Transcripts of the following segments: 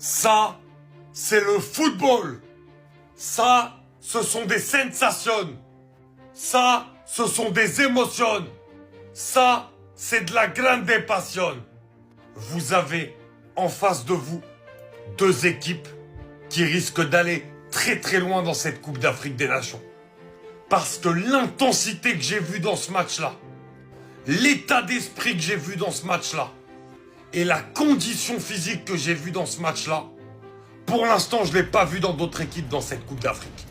Ça, c'est le football. Ça, ce sont des sensations. Ça, ce sont des émotions. Ça, c'est de la grande passion. Vous avez en face de vous deux équipes qui risquent d'aller très très loin dans cette Coupe d'Afrique des Nations. Parce que l'intensité que j'ai vue dans ce match-là, l'état d'esprit que j'ai vu dans ce match-là, et la condition physique que j'ai vue dans ce match-là, pour l'instant, je ne l'ai pas vu dans d'autres équipes dans cette Coupe d'Afrique.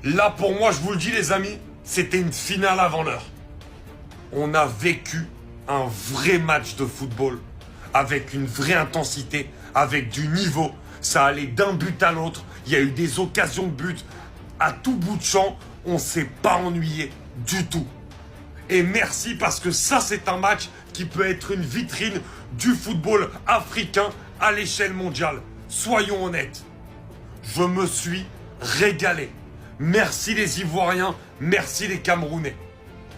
Là, pour moi, je vous le dis, les amis, c'était une finale avant l'heure. On a vécu un vrai match de football, avec une vraie intensité, avec du niveau. Ça allait d'un but à l'autre. Il y a eu des occasions de but. À tout bout de champ, on ne s'est pas ennuyé du tout. Et merci parce que ça, c'est un match qui peut être une vitrine du football africain à l'échelle mondiale. Soyons honnêtes. Je me suis régalé. Merci les Ivoiriens, merci les Camerounais.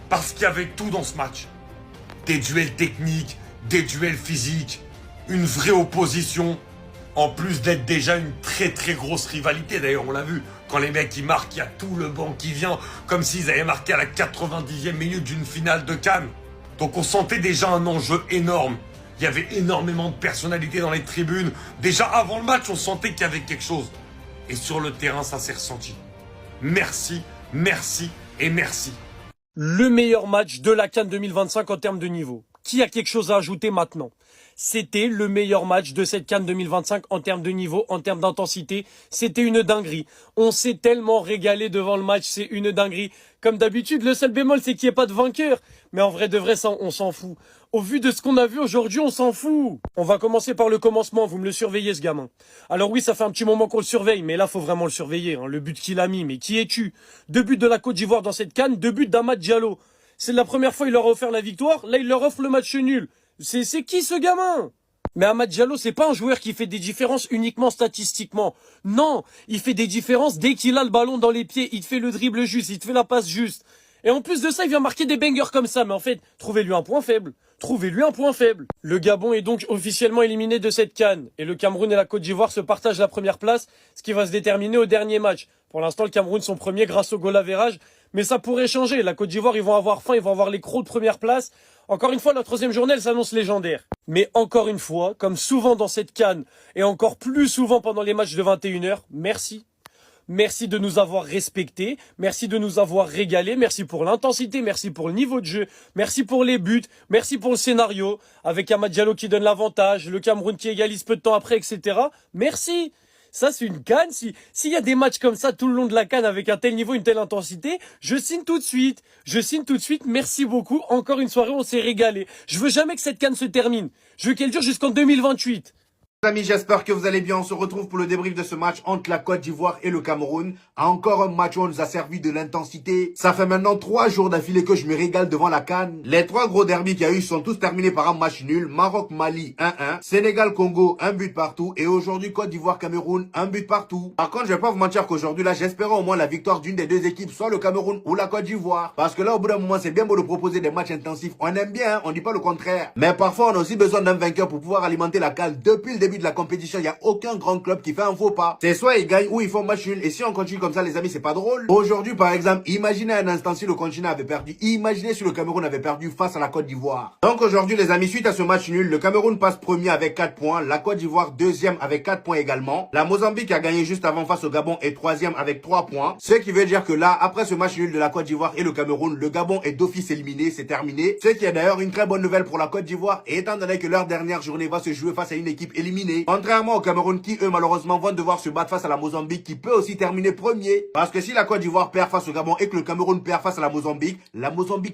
Parce qu'il y avait tout dans ce match. Des duels techniques, des duels physiques, une vraie opposition. En plus d'être déjà une très très grosse rivalité. D'ailleurs, on l'a vu, quand les mecs ils marquent, il y a tout le banc qui vient, comme s'ils avaient marqué à la 90e minute d'une finale de Cannes. Donc on sentait déjà un enjeu énorme. Il y avait énormément de personnalités dans les tribunes. Déjà avant le match, on sentait qu'il y avait quelque chose. Et sur le terrain, ça s'est ressenti. Merci, merci et merci. Le meilleur match de la CAN 2025 en termes de niveau. Qui a quelque chose à ajouter maintenant? C'était le meilleur match de cette CAN 2025 en termes de niveau, en termes d'intensité. C'était une dinguerie. On s'est tellement régalé devant le match, c'est une dinguerie. Comme d'habitude, le seul bémol, c'est qu'il n'y ait pas de vainqueur. Mais en vrai de vrai, ça, on s'en fout. Au vu de ce qu'on a vu aujourd'hui, on s'en fout. On va commencer par le commencement. Vous me le surveillez, ce gamin. Alors oui, ça fait un petit moment qu'on le surveille, mais là, faut vraiment le surveiller. Hein. Le but qu'il a mis, mais qui es-tu? 2 buts de la Côte d'Ivoire dans cette CAN, 2 buts d'Amad Diallo. C'est la première fois qu'il leur a offert la victoire. Là, il leur offre le match nul. C'est qui ce gamin? Mais Amad Diallo, c'est pas un joueur qui fait des différences uniquement statistiquement. Non, il fait des différences dès qu'il a le ballon dans les pieds. Il te fait le dribble juste, il te fait la passe juste. Et en plus de ça, il vient marquer des bangers comme ça. Mais en fait, trouvez-lui un point faible. Trouvez-lui un point faible. Le Gabon est donc officiellement éliminé de cette CAN. Et le Cameroun et la Côte d'Ivoire se partagent la première place, ce qui va se déterminer au dernier match. Pour l'instant, le Cameroun sont premiers grâce au goal average. Mais ça pourrait changer. La Côte d'Ivoire, ils vont avoir faim, ils vont avoir les crocs de première place. Encore une fois, la troisième journée, elle s'annonce légendaire. Mais encore une fois, comme souvent dans cette CAN, et encore plus souvent pendant les matchs de 21h, merci. Merci de nous avoir respectés, merci de nous avoir régalés, merci pour l'intensité, merci pour le niveau de jeu, merci pour les buts, merci pour le scénario, avec Amad Diallo qui donne l'avantage, le Cameroun qui égalise peu de temps après, etc. Merci. Ça, c'est une CAN. S'il y a des matchs comme ça tout le long de la CAN avec un tel niveau, une telle intensité, je signe tout de suite. Je signe tout de suite. Merci beaucoup. Encore une soirée, on s'est régalé. Je veux jamais que cette CAN se termine. Je veux qu'elle dure jusqu'en 2028. Amis, j'espère que vous allez bien. On se retrouve pour le débrief de ce match entre la Côte d'Ivoire et le Cameroun. Encore un match où on nous a servi de l'intensité. Ça fait maintenant 3 jours d'affilée que je me régale devant la CAN. Les 3 gros derbys qu'il y a eu sont tous terminés par un match nul. Maroc-Mali 1-1. Sénégal-Congo 1 but partout. Et aujourd'hui Côte d'Ivoire-Cameroun 1 but partout. Par contre, je vais pas vous mentir qu'aujourd'hui là, j'espérais au moins la victoire d'une des deux équipes, soit le Cameroun ou la Côte d'Ivoire. Parce que là, au bout d'un moment, c'est bien beau de proposer des matchs intensifs. On aime bien, hein, on dit pas le contraire. Mais parfois, on a aussi besoin d'un vainqueur pour pouvoir alimenter la CAN. Depuis le début de la compétition, il n'y a aucun grand club qui fait un faux pas. C'est soit ils gagnent ou ils font match nul. Et si on continue comme ça, les amis, c'est pas drôle. Aujourd'hui, par exemple, imaginez un instant si le continent avait perdu. Imaginez si le Cameroun avait perdu face à la Côte d'Ivoire. Donc aujourd'hui, les amis, suite à ce match nul, le Cameroun passe premier avec 4 points. La Côte d'Ivoire deuxième avec 4 points également. La Mozambique a gagné juste avant face au Gabon est troisième avec 3 points. Ce qui veut dire que là, après ce match nul de la Côte d'Ivoire et le Cameroun, le Gabon est d'office éliminé. C'est terminé. Ce qui est d'ailleurs une très bonne nouvelle pour la Côte d'Ivoire, étant donné que leur dernière journée va se jouer face à une équipe éliminée. Contrairement au Cameroun qui, eux, malheureusement, vont devoir se battre face à la Mozambique qui peut aussi terminer premier. Parce que si la Côte d'Ivoire perd face au Gabon et que le Cameroun perd face à la Mozambique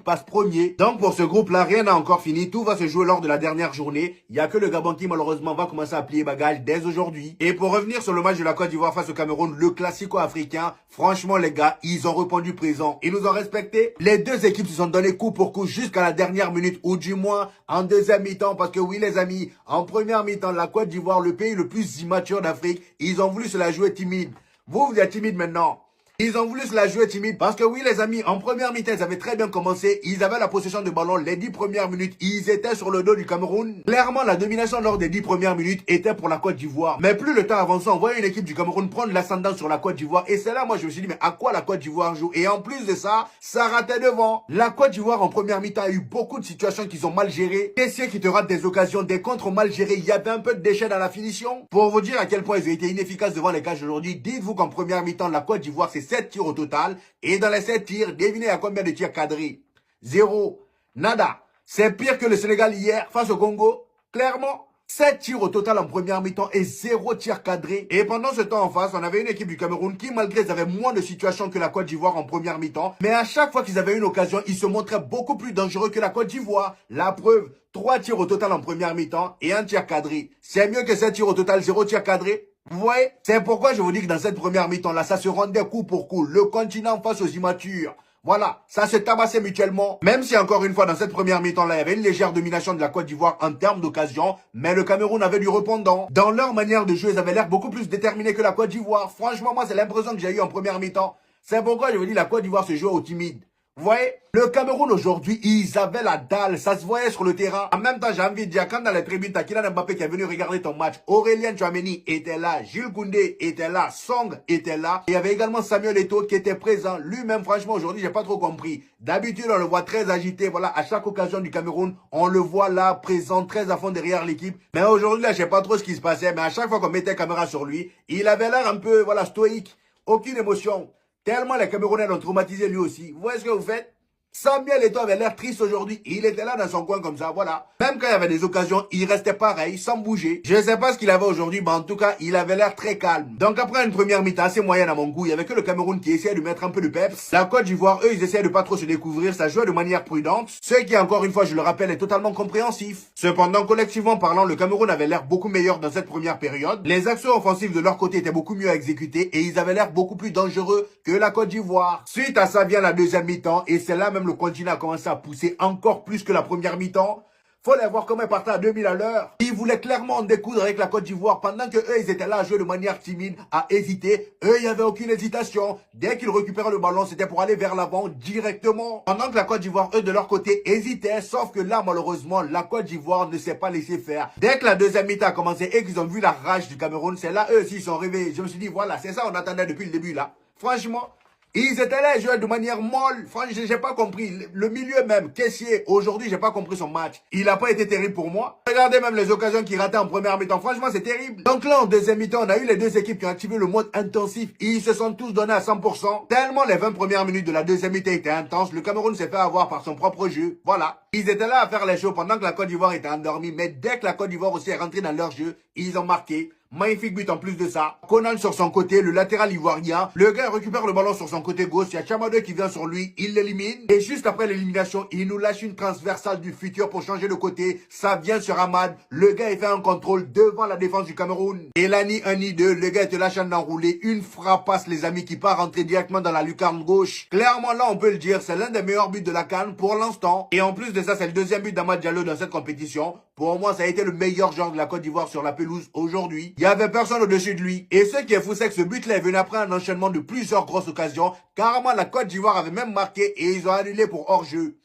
passe premier. Donc pour ce groupe-là, rien n'a encore fini. Tout va se jouer lors de la dernière journée. Il n'y a que le Gabon qui, malheureusement, va commencer à plier bagage dès aujourd'hui. Et pour revenir sur le match de la Côte d'Ivoire face au Cameroun, le classico africain, franchement, les gars, ils ont répondu présent. Ils nous ont respecté. Les deux équipes se sont donné coup pour coup jusqu'à la dernière minute, ou du moins en deuxième mi-temps. Parce que oui, les amis, en première mi-temps, la Côte d'Ivoire, le pays le plus immature d'Afrique, ils ont voulu se la jouer timide. Vous êtes timide maintenant. Ils ont voulu se la jouer timide parce que oui les amis, en première mi-temps, ils avaient très bien commencé. Ils avaient la possession de ballon. Les 10 premières minutes, ils étaient sur le dos du Cameroun. Clairement, la domination lors des 10 premières minutes était pour la Côte d'Ivoire. Mais plus le temps avançait, on voyait une équipe du Cameroun prendre l'ascendant sur la Côte d'Ivoire. Et c'est là, moi, je me suis dit, mais à quoi la Côte d'Ivoire joue? Et en plus de ça, ça ratait devant. La Côte d'Ivoire, en première mi-temps, a eu beaucoup de situations qu'ils ont mal gérées. Caissier qui te rate des occasions, des contres mal gérés. Il y avait un peu de déchets dans la finition. Pour vous dire à quel point ils ont été inefficaces devant les cages aujourd'hui, dites-vous qu'en première mi-temps, la Côte d'Ivoire, c'est 7 tirs au total. Et dans les 7 tirs, devinez à combien de tirs cadrés? 0. Nada. C'est pire que le Sénégal hier face au Congo. Clairement. 7 tirs au total en première mi-temps et 0 tir cadré. Et pendant ce temps en face, on avait une équipe du Cameroun qui, malgré qu'ils avaient moins de situations que la Côte d'Ivoire en première mi-temps, mais à chaque fois qu'ils avaient une occasion, ils se montraient beaucoup plus dangereux que la Côte d'Ivoire. La preuve, 3 tirs au total en première mi-temps et 1 tir cadré. C'est mieux que 7 tirs au total, 0 tir cadré. Vous voyez? C'est pourquoi je vous dis que dans cette première mi-temps là, ça se rendait coup pour coup. Le continent face aux immatures. Voilà, ça se tabassait mutuellement. Même si encore une fois dans cette première mi-temps là, il y avait une légère domination de la Côte d'Ivoire en termes d'occasion, mais le Cameroun avait du répondant. Dans leur manière de jouer, ils avaient l'air beaucoup plus déterminés que la Côte d'Ivoire. Franchement, moi c'est l'impression que j'ai eu en première mi-temps. C'est pourquoi je vous dis la Côte d'Ivoire se jouait au timide. Vous voyez, le Cameroun aujourd'hui, ils avaient la dalle, ça se voyait sur le terrain. En même temps, j'ai envie de dire, quand dans les tribunes, t'as Kylian Mbappé qui est venu regarder ton match, Aurélien Tchouameni était là, Jules Koundé était là, Song était là. Il y avait également Samuel Eto'o qui était présent. Lui-même, franchement, aujourd'hui, j'ai pas trop compris. D'habitude, on le voit très agité, voilà, à chaque occasion du Cameroun, on le voit là, présent, très à fond derrière l'équipe. Mais aujourd'hui, là, je sais pas trop ce qui se passait, mais à chaque fois qu'on mettait caméra sur lui, il avait l'air un peu, voilà, stoïque, aucune émotion. Tellement les Camerounais l'ont traumatisé lui aussi. Vous voyez ce que vous faites? Samuel Eto'o avait l'air triste aujourd'hui. Il était là dans son coin comme ça, voilà. Même quand il y avait des occasions, il restait pareil, sans bouger. Je ne sais pas ce qu'il avait aujourd'hui, mais en tout cas, il avait l'air très calme. Donc après une première mi-temps assez moyenne à mon goût, il y avait que le Cameroun qui essayait de mettre un peu de peps. La Côte d'Ivoire, eux, ils essayaient de pas trop se découvrir. Ça jouait de manière prudente. Ce qui, encore une fois, je le rappelle, est totalement compréhensif. Cependant, collectivement parlant, le Cameroun avait l'air beaucoup meilleur dans cette première période. Les actions offensives de leur côté étaient beaucoup mieux à exécuter et ils avaient l'air beaucoup plus dangereux que la Côte d'Ivoire. Suite à ça vient la deuxième mi-temps et c'est là même le continent a commencé à pousser encore plus que la première mi-temps. Faut les voir comment ils partaient à 2000 à l'heure. Ils voulaient clairement en découdre avec la Côte d'Ivoire pendant que eux, ils étaient là à jouer de manière timide, à hésiter. Eux, il n'y avait aucune hésitation. Dès qu'ils récupéraient le ballon, c'était pour aller vers l'avant directement. Pendant que la Côte d'Ivoire, eux, de leur côté, hésitaient. Sauf que là, malheureusement, la Côte d'Ivoire ne s'est pas laissé faire. Dès que la deuxième mi-temps a commencé et qu'ils ont vu la rage du Cameroun, c'est là, eux aussi, ils sont réveillés. Je me suis dit, voilà, c'est ça on attendait depuis le début, là. Franchement. Ils étaient là, ils jouaient de manière molle. Franchement, j'ai pas compris. Le milieu même, Caissier, aujourd'hui, j'ai pas compris son match. Il a pas été terrible pour moi. Regardez même les occasions qu'il ratait en première mi-temps. Franchement, c'est terrible. Donc là, en deuxième mi-temps, on a eu les deux équipes qui ont activé le mode intensif. Ils se sont tous donnés à 100%. Tellement les 20 premières minutes de la deuxième mi-temps étaient intenses. Le Cameroun s'est fait avoir par son propre jeu. Voilà. Ils étaient là à faire les shows pendant que la Côte d'Ivoire était endormie. Mais dès que la Côte d'Ivoire aussi est rentrée dans leur jeu, ils ont marqué. Magnifique but en plus de ça. Conan sur son côté, le latéral ivoirien. Le gars récupère le ballon sur son côté gauche. Il y a Chamadou qui vient sur lui. Il l'élimine. Et juste après l'élimination, il nous lâche une transversale du futur pour changer de côté. Ça vient sur Ahmad. Le gars, il fait un contrôle devant la défense du Cameroun. Et Lani 1-2. Le gars, il te lâche un enroulé. Une frappasse, les amis, qui part rentrer directement dans la lucarne gauche. Clairement, là, on peut le dire, c'est l'un des meilleurs buts de la CAN pour l'instant. Et en plus de ça, c'est le deuxième but d'Amad Diallo dans cette compétition. Pour moi, ça a été le meilleur joueur de la Côte d'Ivoire sur la pelouse aujourd'hui. Il y avait personne au-dessus de lui. Et ce qui est fou, c'est que ce but-là est venu après un enchaînement de plusieurs grosses occasions. Carrément, la Côte d'Ivoire avait même marqué et ils ont annulé pour hors-jeu.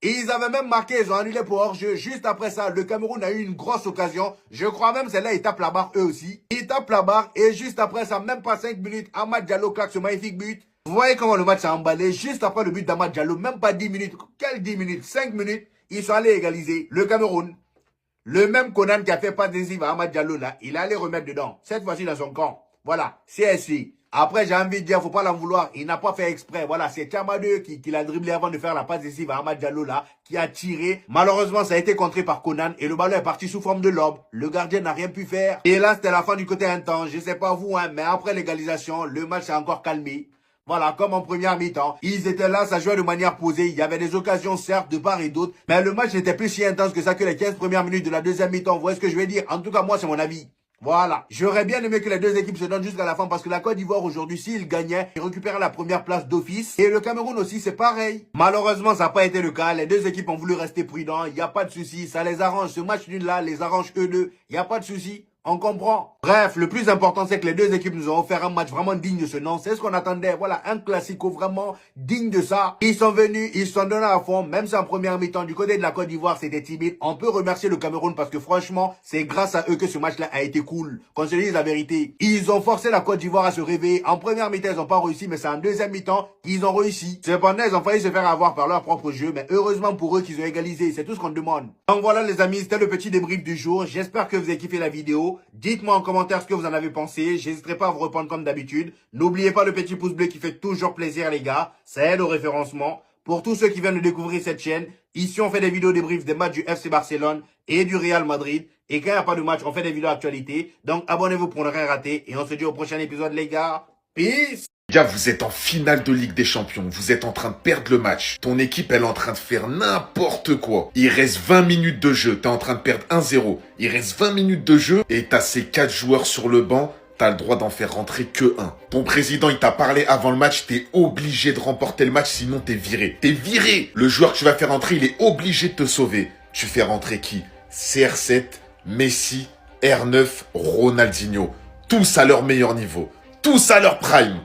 Et ils avaient même marqué, ils ont annulé pour hors-jeu. Juste après ça, le Cameroun a eu une grosse occasion. Je crois même celle-là, ils tapent la barre eux aussi. Ils tapent la barre et juste après ça, même pas 5 minutes, Amad Diallo claque ce magnifique but. Vous voyez comment le match s'est emballé. Juste après le but d'Amad Diallo, même pas 10 minutes. Quelles 10 minutes? 5 minutes, ils sont allés égaliser. Le Cameroun. Le même Conan qui a fait pas d'adhésive à Amad Diallo là, il allait remettre dedans. Cette fois-ci dans son camp. Voilà, CSC. Après, j'ai envie de dire, faut pas l'en vouloir. Il n'a pas fait exprès. Voilà, c'est Chamadou qui l'a dribblé avant de faire la passe décisive à Amad Diallo là, qui a tiré. Malheureusement, ça a été contré par Conan et le ballon est parti sous forme de lobe. Le gardien n'a rien pu faire. Et là, c'était la fin du côté intense. Je sais pas vous, hein, mais après l'égalisation, le match s'est encore calmé. Voilà, comme en première mi-temps. Ils étaient là, ça jouait de manière posée. Il y avait des occasions, certes, de part et d'autre. Mais le match n'était plus si intense que ça que les 15 premières minutes de la deuxième mi-temps. Vous voyez ce que je veux dire? En tout cas, moi, c'est mon avis. Voilà. J'aurais bien aimé que les deux équipes se donnent jusqu'à la fin parce que la Côte d'Ivoire aujourd'hui, s'ils gagnaient, ils récupéraient la première place d'office. Et le Cameroun aussi, c'est pareil. Malheureusement, ça n'a pas été le cas. Les deux équipes ont voulu rester prudents. Il n'y a pas de souci. Ça les arrange. Ce match nul-là les arrange eux deux. Il n'y a pas de souci. On comprend. Bref, le plus important, c'est que les deux équipes nous ont offert un match vraiment digne de ce nom. C'est ce qu'on attendait. Voilà, un classico vraiment digne de ça. Ils sont venus, ils se sont donnés à fond. Même si en première mi-temps, du côté de la Côte d'Ivoire, c'était timide. On peut remercier le Cameroun parce que franchement, c'est grâce à eux que ce match-là a été cool. Qu'on se dise la vérité. Ils ont forcé la Côte d'Ivoire à se réveiller. En première mi-temps, ils n'ont pas réussi, mais c'est en deuxième mi-temps qu'ils ont réussi. Cependant, ils ont failli se faire avoir par leur propre jeu, mais heureusement pour eux qu'ils ont égalisé. C'est tout ce qu'on demande. Donc voilà les amis, c'était le petit débrief du jour. J'espère que vous avez kiffé la vidéo. Dites-moi en commentaire ce que vous en avez pensé. J'hésiterai pas à vous répondre comme d'habitude. N'oubliez pas le petit pouce bleu qui fait toujours plaisir les gars. Ça aide au référencement. Pour tous ceux qui viennent de découvrir cette chaîne, ici on fait des vidéos débriefs des matchs du FC Barcelone et du Real Madrid. Et quand il n'y a pas de match, on fait des vidéos actualité. Donc abonnez-vous pour ne rien rater. Et on se dit au prochain épisode les gars. Peace. Gars, vous êtes en finale de Ligue des Champions, vous êtes en train de perdre le match. Ton équipe, elle est en train de faire n'importe quoi. Il reste 20 minutes de jeu, t'es en train de perdre 1-0. Il reste 20 minutes de jeu et t'as ces 4 joueurs sur le banc, t'as le droit d'en faire rentrer que un. Ton président, il t'a parlé avant le match, t'es obligé de remporter le match, sinon t'es viré. T'es viré. Le joueur que tu vas faire rentrer, il est obligé de te sauver. Tu fais rentrer qui? CR7, Messi, R9, Ronaldinho. Tous à leur meilleur niveau. Tous à leur prime.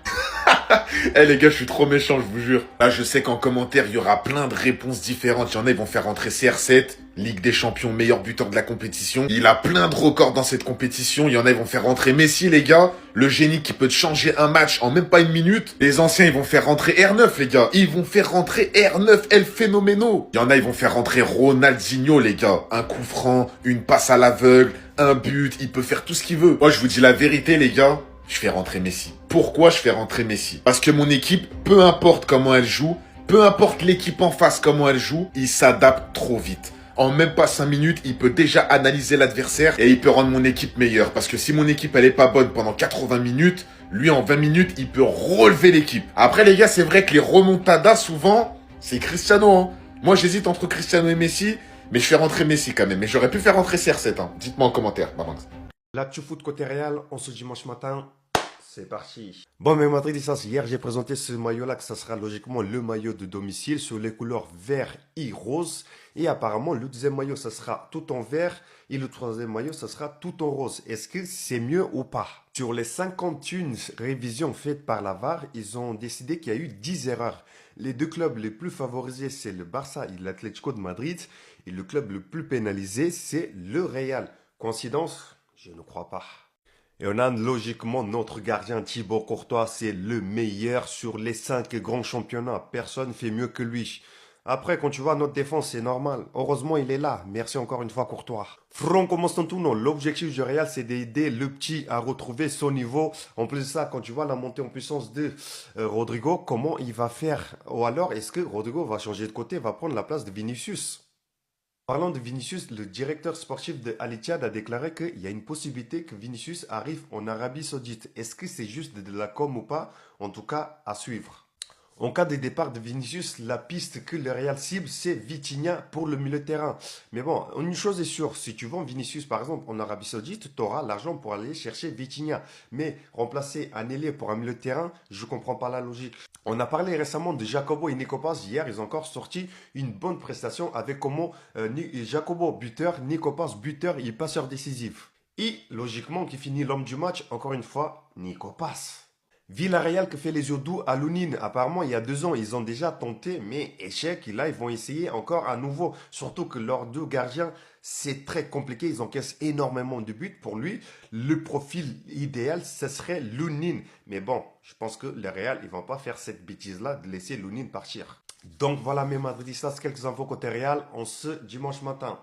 Eh les gars, je suis trop méchant, je vous jure. Là, je sais qu'en commentaire, il y aura plein de réponses différentes. Il y en a, ils vont faire rentrer CR7, Ligue des Champions, meilleur buteur de la compétition. Il a plein de records dans cette compétition. Il y en a, ils vont faire rentrer Messi, les gars. Le génie qui peut te changer un match en même pas une minute. Les anciens, ils vont faire rentrer R9, les gars. Ils vont faire rentrer R9, El Phénoméno. Il y en a, ils vont faire rentrer Ronaldinho, les gars. Un coup franc, une passe à l'aveugle, un but. Il peut faire tout ce qu'il veut. Moi, je vous dis la vérité, les gars. Je fais rentrer Messi. Pourquoi je fais rentrer Messi? Parce que mon équipe, peu importe comment elle joue, peu importe l'équipe en face comment elle joue, il s'adapte trop vite. En même pas 5 minutes, il peut déjà analyser l'adversaire et il peut rendre mon équipe meilleure. Parce que si mon équipe elle est pas bonne pendant 80 minutes, lui en 20 minutes, il peut relever l'équipe. Après les gars, c'est vrai que les remontadas souvent, c'est Cristiano. Hein. Moi j'hésite entre Cristiano et Messi, mais je fais rentrer Messi quand même. Mais j'aurais pu faire rentrer CR7. Hein. Dites-moi en commentaire. Babanks. L'actu foot côté Real, on se dimanche matin, c'est parti. Bon, mais Madridistas, hier j'ai présenté ce maillot-là, que ça sera logiquement le maillot de domicile sur les couleurs vert et rose. Et apparemment, le deuxième maillot, ça sera tout en vert et le troisième maillot, ça sera tout en rose. Est-ce que c'est mieux ou pas? Sur les 51 révisions faites par la VAR, ils ont décidé qu'il y a eu 10 erreurs. Les deux clubs les plus favorisés, c'est le Barça et l'Atlético de Madrid. Et le club le plus pénalisé, c'est le Real. Coïncidence? Je ne crois pas. Et on a logiquement notre gardien Thibaut Courtois, c'est le meilleur sur les 5 grands championnats. Personne ne fait mieux que lui. Après, quand tu vois notre défense, c'est normal. Heureusement, il est là. Merci encore une fois, Courtois. Franco Mostantuno, l'objectif du Real, c'est d'aider le petit à retrouver son niveau. En plus de ça, quand tu vois la montée en puissance de Rodrigo, comment il va faire? Ou alors, est-ce que Rodrigo va changer de côté, va prendre la place de Vinicius? Parlant de Vinicius, le directeur sportif de Al Ittihad a déclaré qu'il y a une possibilité que Vinicius arrive en Arabie Saoudite. Est-ce que c'est juste de la com ou pas? En tout cas, à suivre. En cas de départ de Vinicius, la piste que le Real cible, c'est Vitinha pour le milieu de terrain. Mais bon, une chose est sûre, si tu vends Vinicius par exemple en Arabie Saoudite, tu auras l'argent pour aller chercher Vitinha. Mais remplacer un ailier pour un milieu de terrain, je ne comprends pas la logique. On a parlé récemment de Jacobo et Nico Paz. Hier, ils ont encore sorti une bonne prestation avec comment Jacobo buteur, Nico Paz buteur et passeur décisif. Et logiquement, qui finit l'homme du match, encore une fois, Nico Paz. Villarreal que fait les yeux doux à Lounine. Apparemment, il y a 2 ans, ils ont déjà tenté, mais échec. Et là, ils vont essayer encore à nouveau. Surtout que leurs 2 gardiens, c'est très compliqué. Ils encaissent énormément de buts. Pour lui, le profil idéal, ce serait Lounine. Mais bon, je pense que le Real, ils vont pas faire cette bêtise-là de laisser Lounine partir. Donc voilà, mes Madridistas, quelques infos côté Real. On se dimanche matin.